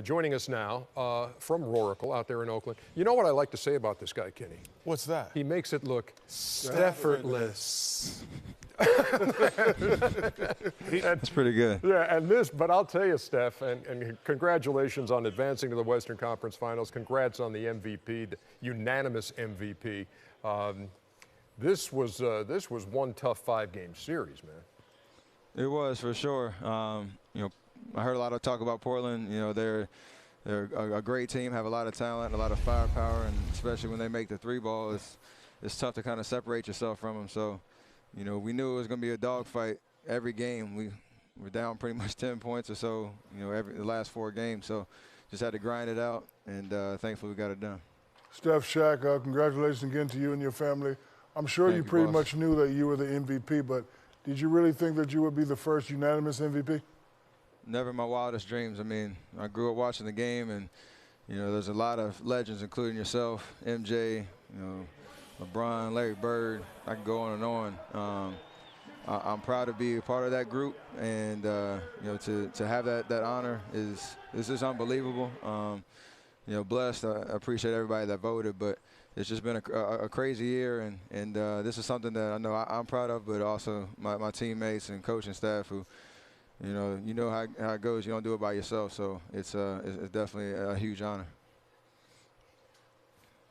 joining us now from Roracle out there in Oakland. You know what I like to say about this guy, Kenny? What's that? He makes it look effortless. That's pretty good. Yeah, and this, but I'll tell you, Steph, and congratulations on advancing to the Western Conference Finals. Congrats on the MVP, the unanimous MVP. This was one tough 5-game series, man. It was for sure. You know, I heard a lot of talk about Portland. You know, they're a great team, have a lot of talent, a lot of firepower, and especially when they make the 3-ball, it's tough to kind of separate yourself from them. So, you know, we knew it was going to be a dogfight every game. We were down pretty much 10 points or so, you know, the last 4 games. So just had to grind it out, and thankfully we got it done. Steph, Shaq, congratulations again to you and your family. I'm sure you pretty much knew that you were the MVP, but did you really think that you would be the first unanimous MVP? Never in my wildest dreams. I mean, I grew up watching the game, and, you know, there's a lot of legends, including yourself, MJ, you know, LeBron, Larry Bird. I can go on and on. I'm proud to be a part of that group, and you know, to have that honor is just unbelievable. You know, blessed. I appreciate everybody that voted, but it's just been a crazy year, and this is something that I know I'm proud of, but also my teammates and coaching staff who, you know how it goes. You don't do it by yourself, so it's definitely a huge honor.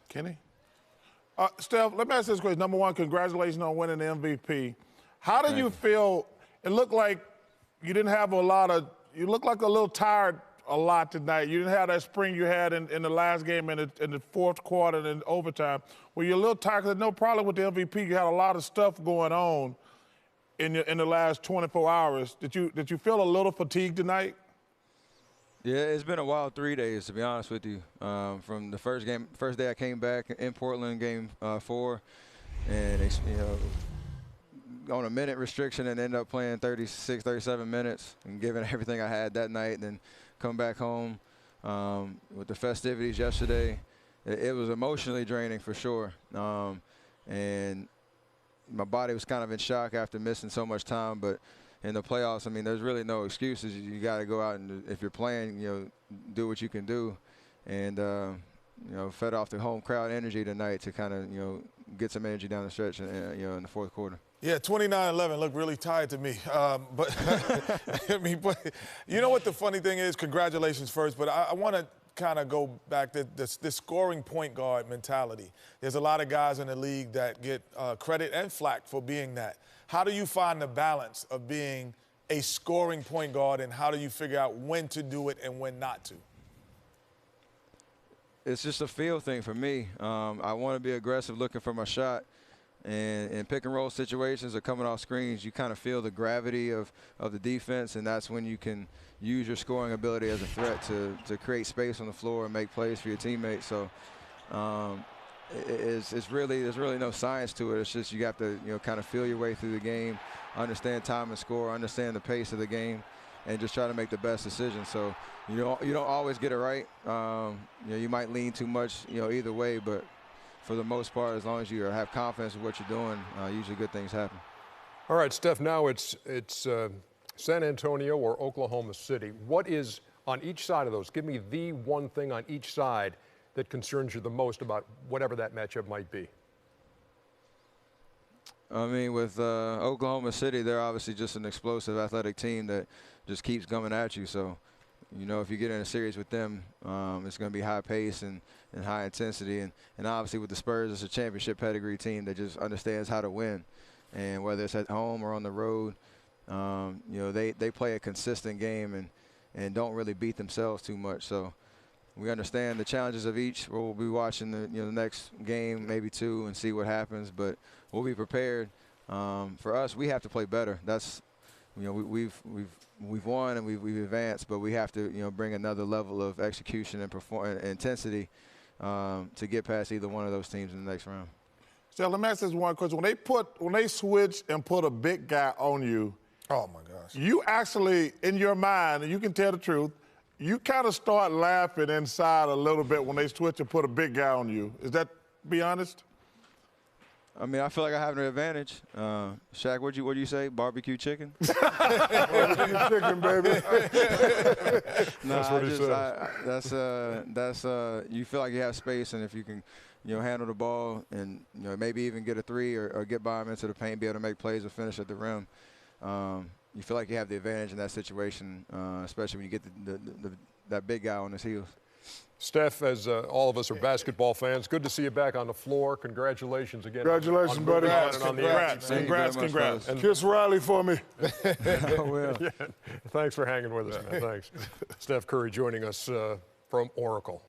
Kenny? Steph, let me ask this question. Number one, congratulations on winning the MVP. How did you feel? It looked like you didn't have you looked like a little tired a lot tonight. You didn't have that spring you had in the last game in the fourth quarter and in overtime. Were you a little tired? Because no problem with the MVP. You had a lot of stuff going on in the last 24 hours. Did you feel a little fatigued tonight? Yeah, it's been a wild 3 days, to be honest with you. From the first day I came back in Portland, game 4, and you know, on a minute restriction and ended up playing 36, 37 minutes and giving everything I had that night, and then come back home with the festivities yesterday. It was emotionally draining for sure, and my body was kind of in shock after missing so much time, but in the playoffs, I mean, there's really no excuses. You got to go out and, if you're playing, you know, do what you can do. And, you know, fed off the home crowd energy tonight to kind of, you know, get some energy down the stretch, you know, in the fourth quarter. Yeah, 29-11 looked really tired to me. But, I mean, but you know what the funny thing is? Congratulations first, but I want to kind of go back to this scoring point guard mentality. There's a lot of guys in the league that get credit and flack for being that. How do you find the balance of being a scoring point guard, and how do you figure out when to do it and when not to? It's just a feel thing for me. I want to be aggressive looking for my shot. And in pick and roll situations or coming off screens, you kind of feel the gravity of the defense, and that's when you can use your scoring ability as a threat to create space on the floor and make plays for your teammates. So there's really no science to it. It's just you have to, you know, kind of feel your way through the game, understand time and score, understand the pace of the game, and just try to make the best decision. So you don't always get it right. You know, you might lean too much, you know, either way, but for the most part, as long as you have confidence in what you're doing, usually good things happen. All right, Steph, now it's San Antonio or Oklahoma City. What is on each side of those? Give me the one thing on each side that concerns you the most about whatever that matchup might be. I mean, with Oklahoma City, they're obviously just an explosive athletic team that just keeps coming at you. So, you know, if you get in a series with them, it's going to be high pace and high intensity. And obviously with the Spurs, it's a championship pedigree team that just understands how to win. And whether it's at home or on the road, you know, they play a consistent game and don't really beat themselves too much. So we understand the challenges of each. We'll be watching the next game, maybe 2, and see what happens. But we'll be prepared. For us, we have to play better. That's, you know, we've won and we've advanced, but we have to, you know, bring another level of execution and intensity to get past either one of those teams in the next round. So let me ask this one question. When they switch and put a big guy on you, oh my gosh, you actually, in your mind, and you can tell the truth, you kind of start laughing inside a little bit when they switch and put a big guy on you. Is that, be honest? I mean, I feel like I have an advantage. Shaq, what'd you say? Barbecue chicken? Barbecue chicken, baby. That's what he says. That's you feel like you have space, and if you can, handle the ball and maybe even get a three or get by him into the paint, be able to make plays or finish at the rim. You feel like you have the advantage in that situation, especially when you get that big guy on his heels. Steph, as all of us are basketball fans, good to see you back on the floor. Congratulations again. Congratulations, on buddy. moving on and on the Congrats. MVP. Congrats. And Kiss Riley for me. I will. yeah, thanks for hanging with us, man. Thanks. Steph Curry joining us from Oracle.